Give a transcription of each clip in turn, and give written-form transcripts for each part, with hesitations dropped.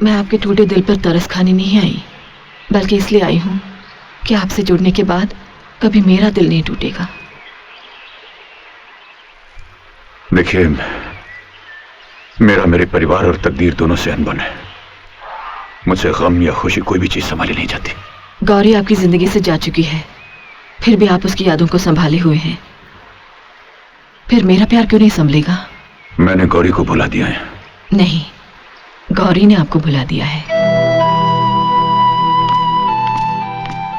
मैं आपके टूटे दिल पर तरस खाने नहीं आई, बल्कि इसलिए आई हूँ कि आपसे जुड़ने के बाद कभी मेरा दिल नहीं टूटेगा। देखिए, मेरे परिवार और तकदीर दोनों से अनबन है। मुझसे गम या खुशी कोई भी चीज संभाली नहीं जाती। गौरी आपकी जिंदगी से जा चुकी है, फिर भी आप उसकी यादों को संभाले हुए हैं। फिर मेरा प्यार क्यों नहीं संभलेगा? मैंने गौरी को भुला दिया है। नहीं, गौरी ने आपको भुला दिया है।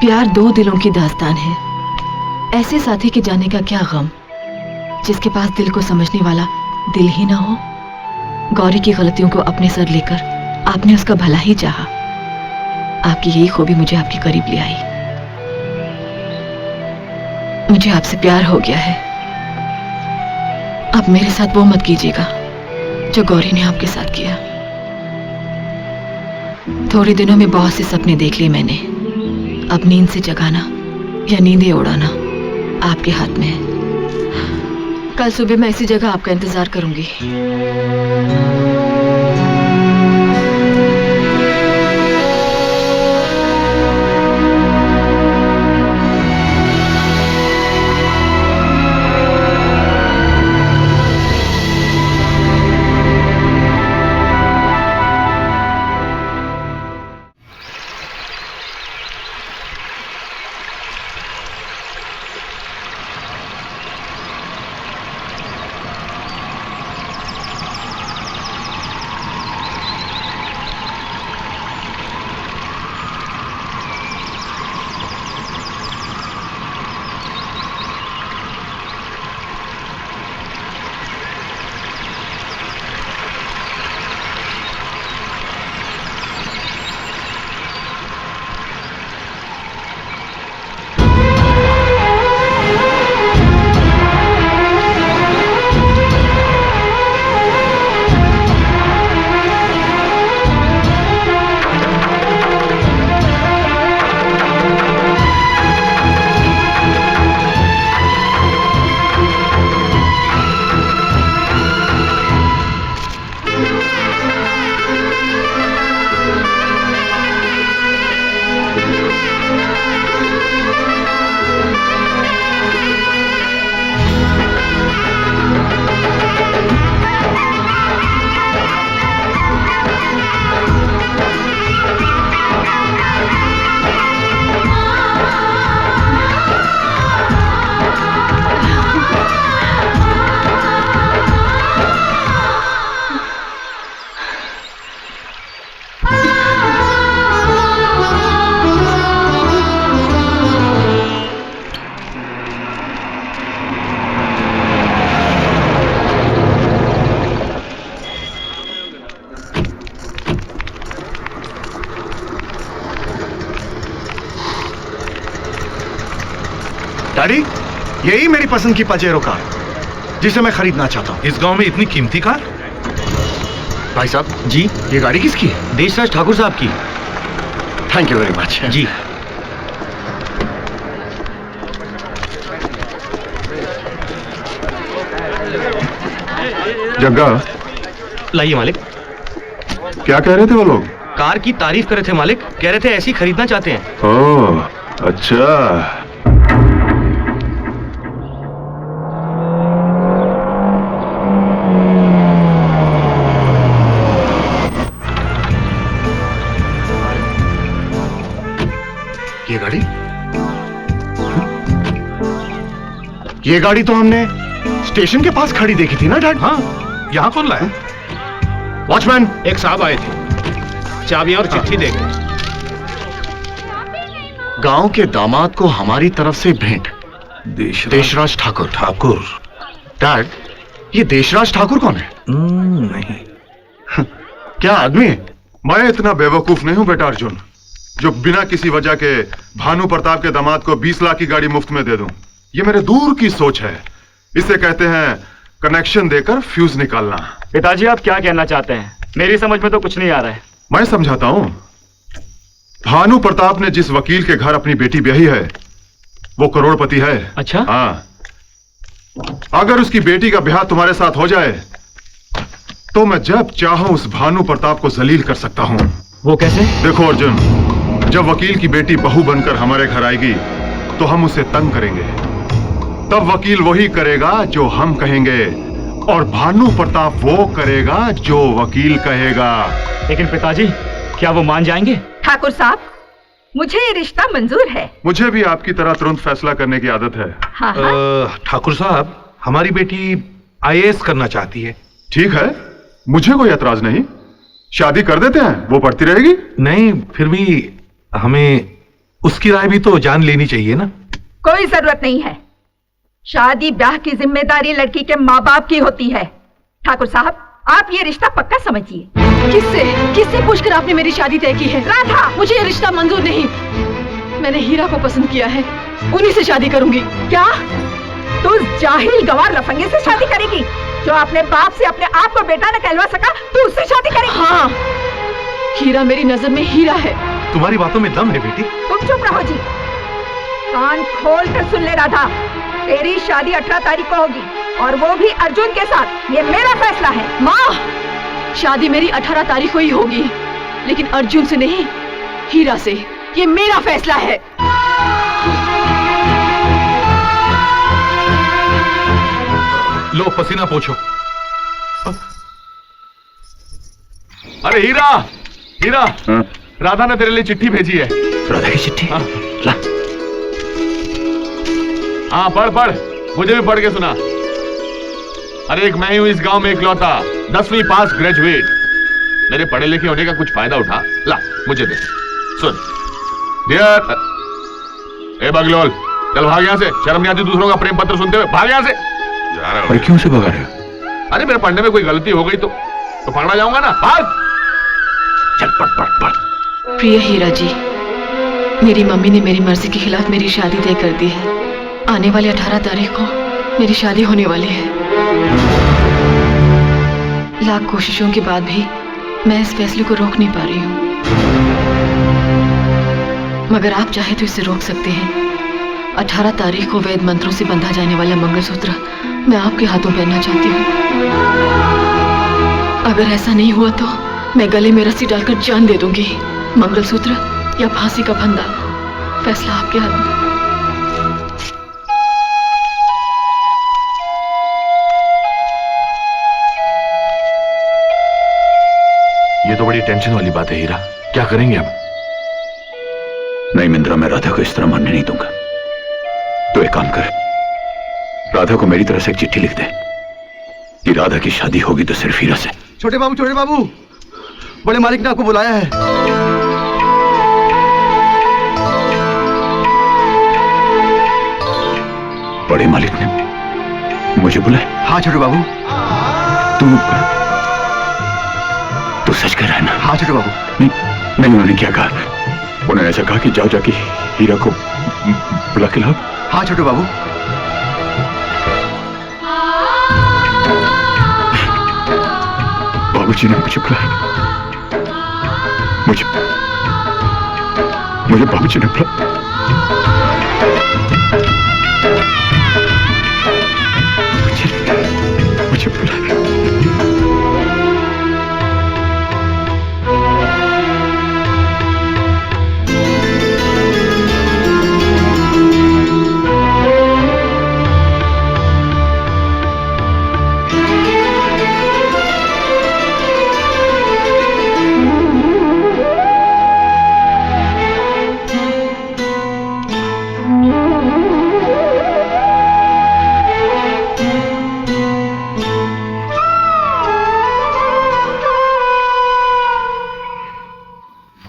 प्यार दो दिलों की दास्तान है। ऐसे साथी के जाने का क्या गम, जिसके पास दिल को समझने वाला दिल ही ना हो। गौरी की गलतियों को अपने सर लेकर आपने उसका भला ही चाहा। आपकी यही खूबी मुझे आपके करीब ले आई। मुझे आपसे प्यार हो गया है। अब मेरे साथ वो मत कीजिएगा जो गौरी ने आपके साथ किया। थोड़े दिनों में बहुत से सपने देख लिए मैंने। अब नींद से जगाना या नींदें उड़ाना आपके हाथ में है। कल सुबह मैं इसी जगह आपका इंतजार करूंगी। डैडी, यही मेरी पसंद की पजेरो कार जिसे मैं खरीदना चाहता हूँ। इस गांव में इतनी कीमती कार? भाई साहब जी, ये गाड़ी किसकी है? देशराज ठाकुर साहब की। Thank you very much. जी। जग्गा, लाइए मालिक। क्या कह रहे थे वो लोग? कार की तारीफ कर रहे थे मालिक, कह रहे थे ऐसी खरीदना चाहते हैं। ओह, अच्छा। ये गाड़ी ये गाड़ी तो हमने स्टेशन के पास खड़ी देखी थी ना डैड? हाँ, यहाँ कौन लाया? वॉचमैन, एक साहब आए थे, चाबियां और चिट्ठी दे गए। गांव के दामाद को हमारी तरफ से भेंट। देशराज ठाकुर। ठाकुर? डैड, ये देशराज ठाकुर कौन है? नहीं। क्या आदमी है? मैं इतना बेवकूफ नहीं हूं बेटा अर्जुन, जो बिना किसी वजह के भानु प्रताप के दामाद को 20 लाख की गाड़ी मुफ्त में दे दूं। ये मेरे दूर की सोच है। इसे कहते हैं कनेक्शन देकर फ्यूज निकालना। पिताजी, आप क्या कहना चाहते हैं? मेरी समझ में तो कुछ नहीं आ रहा है। मैं समझाता हूं। भानु प्रताप ने जिस वकील के घर अपनी बेटी ब्याही है, वो करोड़पति है। अच्छा? हाँ। अगर उसकी बेटी का ब्याह तुम्हारे साथ हो जाए तो मैं जब चाहूं उस भानु प्रताप को जलील कर सकता हूं। वो कैसे? देखो अर्जुन, जब वकील की बेटी बहू बनकर हमारे घर आएगी तो हम उसे तंग करेंगे। तब वकील वही करेगा जो हम कहेंगे और भानु प्रताप वो करेगा जो वकील कहेगा। लेकिन पिताजी, क्या वो मान जाएंगे? ठाकुर साहब, मुझे ये रिश्ता मंजूर है। मुझे भी आपकी तरह तुरंत फैसला करने की आदत है। हाँ हाँ। ठाकुर साहब, हमारी बेटी IAS करना चाहती है। ठीक है, मुझे कोई एतराज नहीं, शादी कर देते हैं, वो पढ़ती रहेगी। नहीं, फिर भी हमें उसकी राय भी तो जान लेनी चाहिए ना। कोई जरूरत नहीं है, शादी ब्याह की जिम्मेदारी लड़की के माँ बाप की होती है। ठाकुर साहब, आप ये रिश्ता पक्का समझिए। किससे पूछकर आपने मेरी शादी तय की है? राधा, मुझे ये रिश्ता मंजूर नहीं। मैंने हीरा को पसंद किया है, उन्हीं से शादी करूंगी। क्या तू जाहिल गवार लफंगे से शादी करेगी? जो अपने बाप से अपने आप को बेटा न कहलवा सका, तू उससे शादी करेगी? हाँ, हीरा मेरी नजर में हीरा है। तुम्हारी बातों में दम है बेटी। तुम चुप रहो जी, कान खोल कर सुन ले राधा। तेरी शादी 18 तारीख को होगी और वो भी अर्जुन के साथ। ये मेरा फैसला है। माँ, शादी मेरी 18 तारीख को ही होगी, लेकिन अर्जुन से नहीं, हीरा से। ये मेरा फैसला है। लो, पसीना पोंछो। अरे हीरा, हीरा, राधा ने तेरे लिए चिट्ठी भेजी है। राधा की चिट्ठी? ला। हाँ, पढ़ पढ़, मुझे भी पढ़ के सुना। अरे एक मैं ही हूं इस गांव में इकलौता 10वीं पास ग्रेजुएट। मेरे पढ़े लिखे होने का कुछ फायदा उठा। ला, मुझे दे, सुन। डियर, ए बगलोल, चल भाग यहां से। शर्म नहीं आती दूसरों का प्रेम पत्र सुनते हुए? भाग यहां से। अरे क्यों से भगा रहे हो? अरे मेरे पढ़ने में कोई गलती हो गई तो पकड़ा जाऊंगा ना। भाग, चल पढ़ पढ़ पढ़। प्रिय हीरा जी, मेरी मम्मी ने मेरी मर्जी के खिलाफ मेरी शादी तय कर दी है। आने वाली 18 तारीख को मेरी शादी होने वाली है। लाख कोशिशों के बाद भी मैं इस फैसले को रोक नहीं पा रही हूँ, मगर आप चाहे तो इसे रोक सकते हैं। 18 तारीख को वैद मंत्रों से बंधा जाने वाला मंगलसूत्र मैं आपके हाथों पहनना चाहती हूँ। अगर ऐसा नहीं हुआ तो मैं गले में रस्सी डालकर जान दे दूंगी। मंगलसूत्र या फांसी का फंदा, फैसला आपके हाथ में। ये तो बड़ी टेंशन वाली बात है हीरा, क्या करेंगे अब? नहीं मिंद्रा, मैं राधा को इस तरह मानने नहीं दूंगा। तो एक काम कर, राधा को मेरी तरफ से एक चिट्ठी लिख दे कि राधा की शादी होगी तो सिर्फ हीरा से। छोटे बाबू, बड़े मालिक ने आपको बुलाया है। बड़े मालिक ने मुझे बुलाया? हाँ छोटे बाबू। तू सच कह रहा है ना? हाँ छोटे बाबू। नहीं, उन्होंने क्या कहा? उन्होंने ऐसा कहा कि जाओ जाके हीरा को बुला के लाओ? हाँ छोटे बाबू। बाबूजी ने मुझे बुलाया, मुझे बाबूजी ने बुलाया। मुझे बुलाया।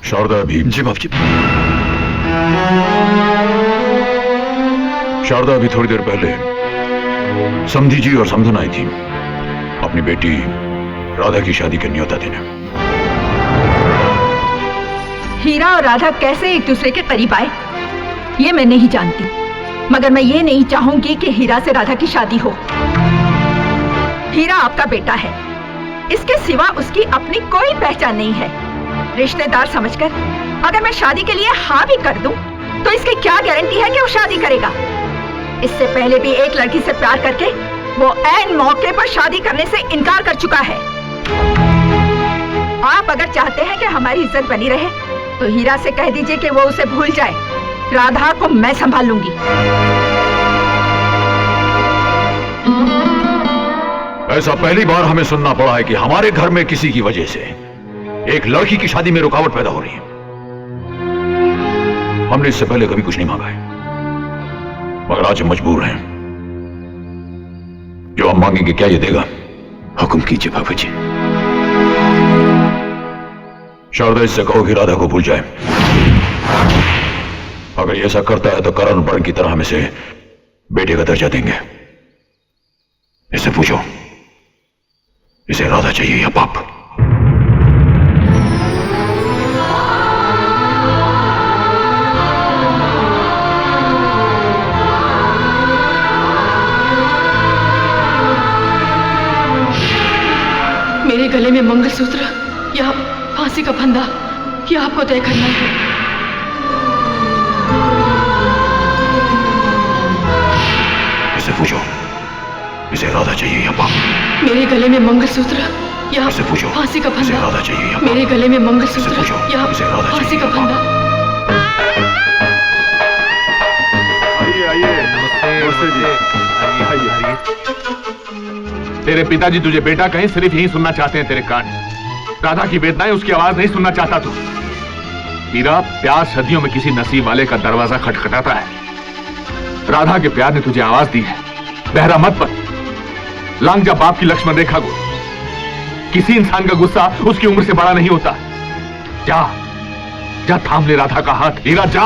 शारदा अभी? जी बाबूजी। शारदा अभी थोड़ी देर पहले समधी जी और समधन आई थी अपनी बेटी राधा की शादी के न्योता देने। हीरा और राधा कैसे एक दूसरे के करीब आए ये मैं नहीं जानती, मगर मैं ये नहीं चाहूंगी कि हीरा से राधा की शादी हो। हीरा आपका बेटा है, इसके सिवा उसकी अपनी कोई पहचान नहीं है। रिश्तेदार समझकर अगर मैं शादी के लिए हाँ भी कर दूं, तो इसकी क्या गारंटी है कि वो शादी करेगा? इससे पहले भी एक लड़की से प्यार करके वो ऐन मौके पर शादी करने से इनकार कर चुका है। आप अगर चाहते हैं कि हमारी इज्जत बनी रहे तो हीरा से कह दीजिए कि वो उसे भूल जाए। राधा को मैं संभाल लूंगी। ऐसा पहली बार हमें सुनना पड़ा है कि हमारे घर में किसी की वजह से एक लड़की की शादी में रुकावट पैदा हो रही है। हमने इससे पहले कभी कुछ नहीं मांगा है, मगर आज हम मजबूर हैं। जो हम मांगेंगे क्या ये देगा? हुक्म कीजिए बाबू जी। शारदा इससे कहो कि राधा को भूल जाए। अगर ये ऐसा करता है तो करण बर्ण की तरह हम इसे बेटे का दर्जा देंगे। इससे पूछो, इसे राधा चाहिए या पाप? मेरे गले में मंगलसूत्र या फांसी का फंदा, यह आपको तय करना है। इसे पूछो, इसे राधा चाहिए या पाप? मेरे गले में मंगलसूत्र या इसे पूछो, फांसी का इसे फंदा। राधा चाहिए या पाप? मेरे गले में मंगलसूत्र इसे पूछो, या इसे राधा फांसी चाहिए का या फंदा। आइए आइए। नमस्ते जी। आइए। तेरे पिताजी तुझे बेटा कहीं सिर्फ यही सुनना चाहते हैं, तेरे कान। राधा की वेदनाएं, उसकी आवाज नहीं सुनना चाहता तू। हीरा, प्यार सदियों में किसी नसीब वाले का दरवाजा खटखटाता है। राधा के प्यार ने तुझे आवाज दी है। बहरा मत बन, लांग जा बाप की लक्ष्मण रेखा को। किसी इंसान का गुस्सा उसकी उम्र से बड़ा नहीं होता। जा जा, थाम ले राधा का हाथ। हीरा जा।